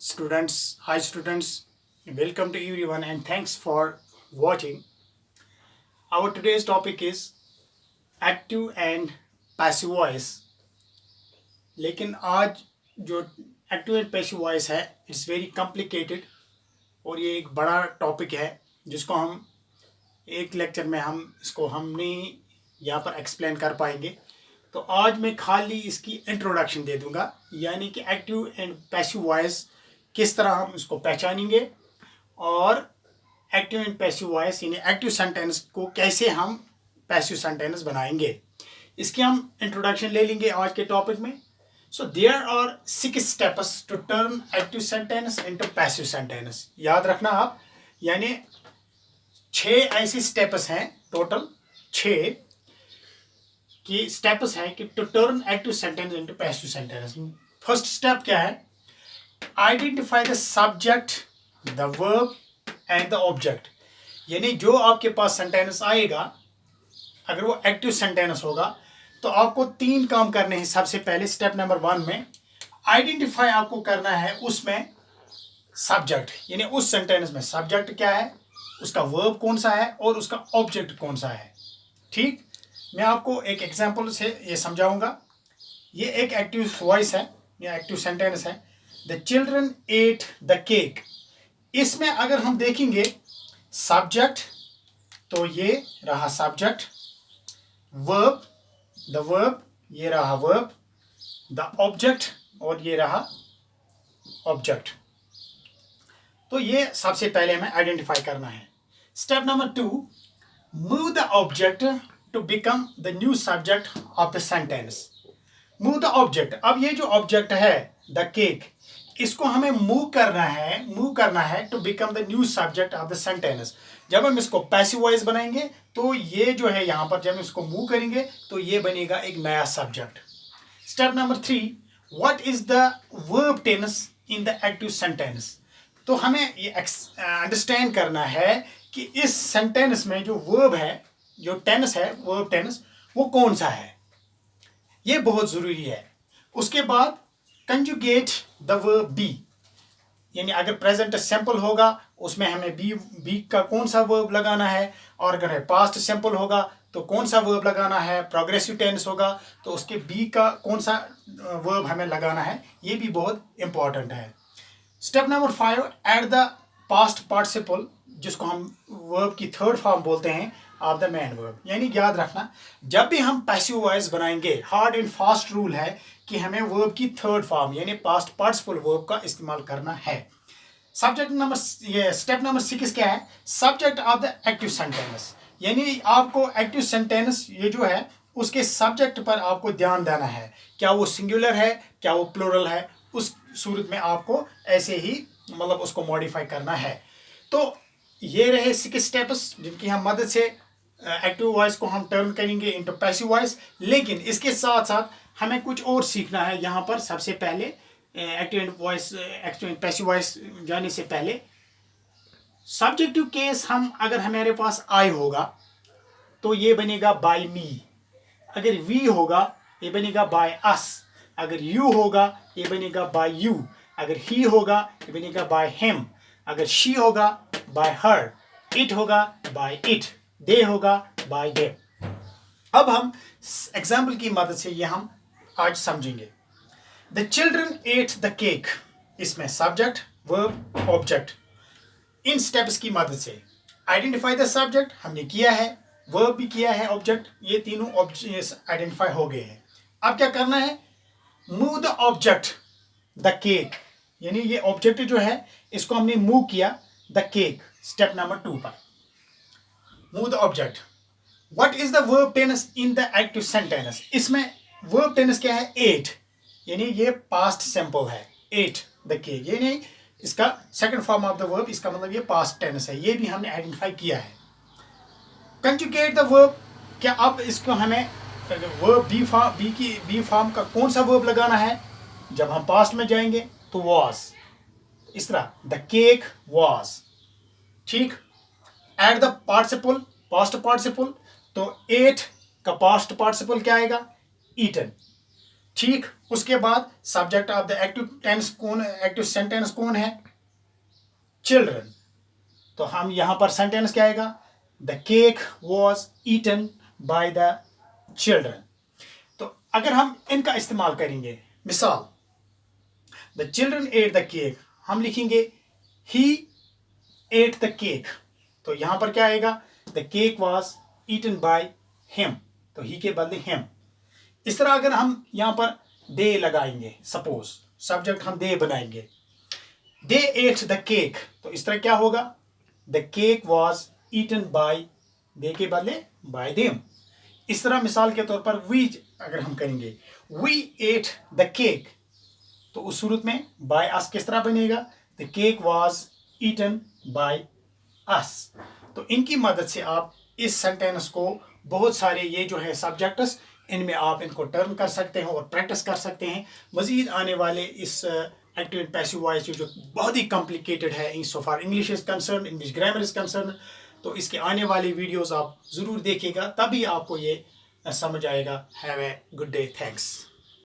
Hi students, welcome to everyone and thanks for watching. Our today's topic is active and passive voice. लेकिन आज जो active and passive voice है it's very complicated और ये एक बड़ा टॉपिक है जिसको हम एक लेक्चर में हम नहीं यहाँ पर एक्सप्लेन कर पाएंगे। तो आज मैं खाली इसकी इंट्रोडक्शन दे दूंगा, यानी कि एक्टिव एंड पैसिव वॉइस किस तरह हम इसको पहचानेंगे और एक्टिव एंड पैसिव वॉइस यानी एक्टिव सेंटेंस को कैसे हम पैसिव सेंटेंस बनाएंगे, इसकी हम इंट्रोडक्शन ले लेंगे आज के टॉपिक में। So there are 6 steps to turn active sentence into passive sentence. याद रखना आप, यानी 6 ऐसे स्टेप्स हैं, टोटल 6 की स्टेप्स हैं कि to turn active sentence into passive sentence. First step क्या है? Identify the subject, the verb and the object. यानी जो आपके पास सेंटेंस आएगा, अगर वो एक्टिव सेंटेंस होगा तो आपको 3 काम करने हैं। सबसे पहले स्टेप नंबर 1 में आइडेंटिफाई आपको करना है उसमें सब्जेक्ट, यानी उस सेंटेंस में सब्जेक्ट क्या है, उसका वर्ब कौन सा है और उसका ऑब्जेक्ट कौन सा है। ठीक, मैं आपको एक एग्जांपल से ये समझाऊंगा। ये एक एक्टिव वॉइस है या एक्टिव सेंटेंस है। The children ate the cake. इसमें अगर हम देखेंगे सब्जेक्ट, तो ये रहा सब्जेक्ट, वर्ब, द वर्ब, ये रहा वर्ब, द ऑब्जेक्ट और ये रहा ऑब्जेक्ट। तो ये सबसे पहले हमें आइडेंटिफाई करना है। Step number 2, move the object to become the new subject of the sentence. Move the object, अब ये जो ऑब्जेक्ट है द केक, इसको हमें मूव करना है to become the new subject of the sentence. जब हम इसको पैसिव वॉइस बनाएंगे तो ये जो है यहाँ पर जब हम इसको मूव करेंगे तो ये बनेगा एक नया subject. Step number 3, what is the verb tense in the active sentence. तो हमें ये अंडरस्टैंड करना है कि इस सेंटेंस में जो वर्ब है, जो टेंस है, वर्ब टेंस, वो कौन सा है, ये बहुत जरूरी है। उसके बाद कंजुगेट द वर्ब बी, यानी अगर प्रेजेंट सिंपल होगा उसमें हमें बी का कौन सा वर्ब लगाना है, और अगर पास्ट सिंपल होगा तो कौन सा वर्ब लगाना है, प्रोग्रेसिव टेंस होगा तो उसके बी का कौन सा वर्ब हमें लगाना है, ये भी बहुत इंपॉर्टेंट है। Step number 5, add the past participle, जिसको हम वर्ब की थर्ड फॉर्म बोलते हैं, ऑफ द मेन वर्ब। यानी याद रखना, जब भी हम पैसिव वॉइस बनाएंगे, हार्ड एंड फास्ट रूल है कि हमें वर्ब की थर्ड फॉर्म यानी पास्ट पार्टिसिपल वर्ब का इस्तेमाल करना है। सब्जेक्ट नंबर, ये स्टेप नंबर 6 क्या है? Subject of the active sentence, यानी आपको एक्टिव सेंटेंस ये जो है उसके सब्जेक्ट पर आपको ध्यान देना है। क्या वो सिंगुलर है, क्या वो प्लूरल है, उस सूरत में आपको ऐसे ही मतलब उसको मॉडिफाई करना है। तो ये रहे 6 स्टेप्स जिनकी हम मदद से एक्टिव वॉइस को हम टर्न करेंगे इनटू पैसिव वॉइस। लेकिन इसके साथ साथ हमें कुछ और सीखना है यहाँ पर। सबसे पहले active voice, active passive voice जाने से पहले सब्जेक्टिव केस, हम अगर हमारे पास आई होगा तो ये बनेगा बाय मी, अगर वी होगा ये बनेगा बाय अस, अगर यू होगा ये बनेगा बाय यू, अगर ही होगा ये बनेगा बाय हिम, अगर शी होगा बाय हर, इट होगा बाय इट, दे होगा बाय दे। अब हम एग्जाम्पल की मदद से ये हम आज समझेंगे। The children ate the cake, इसमें सब्जेक्ट, वर्ब, ऑब्जेक्ट, इन स्टेप्स की मदद से आइडेंटिफाई द सब्जेक्ट हमने किया है, वर्ब भी किया है, ऑब्जेक्ट, ये तीनों ऑब्जेक्ट आइडेंटिफाई हो गए हैं। अब क्या करना है? Move the object the cake, यानी ये ऑब्जेक्ट जो है इसको हमने मूव किया द केक, स्टेप नंबर 2 पर। Move the object, what is the verb tense in the active sentence. इसमें वर्ब टेंस क्या है? एट, यानी ये पास्ट सिंपल है, एट द केक, यानी इसका second form of the verb, इसका मतलब ये पास्ट टेंस है, ये भी हमने आइडेंटिफाई किया है। कंजुगेट द वर्ब, क्या अब इसको हमें वर्ब बी फॉर्म का कौन सा वर्ब लगाना है? जब हम पास्ट में जाएंगे तो वॉज, इस तरह द केक वॉज। ठीक, at the participle, past participle, तो एट का पास्ट पार्टिसिपल क्या आएगा? ईटन। ठीक, उसके बाद subject of the active sentence कौन है? चिल्ड्रन। तो हम यहां पर सेंटेंस क्या आएगा? The cake was eaten by the children. तो अगर हम इनका इस्तेमाल करेंगे, मिसाल the children ate the cake, हम लिखेंगे ही एट द केक। तो यहां पर क्या आएगा? The cake was eaten by him, तो ही के बदले हिम। इस तरह अगर हम यहां पर दे लगाएंगे, सपोज सब्जेक्ट हम दे बनाएंगे, दे एट द केक, तो इस तरह क्या होगा? The cake was eaten by, they के बदले बाय देम। इस तरह मिसाल के तौर पर वी अगर हम करेंगे, वी एट द केक, तो उस सूरत में बाय अस किस तरह बनेगा? The cake was eaten by us. तो इनकी मदद से आप इस सेंटेंस को बहुत सारे ये जो है सब्जेक्ट्स, इनमें आप इनको टर्न कर सकते हैं और प्रैक्टिस कर सकते हैं। मजीद आने वाले इस एक्टिव एंड पैसिव वॉइस जो बहुत ही कॉम्प्लिकेटेड है in so far English is concern, English grammar is concern, तो इसके आने वाली वीडियोस आप ज़रूर देखिएगा, तभी आपको ये समझ आएगा। Have a good day, thanks.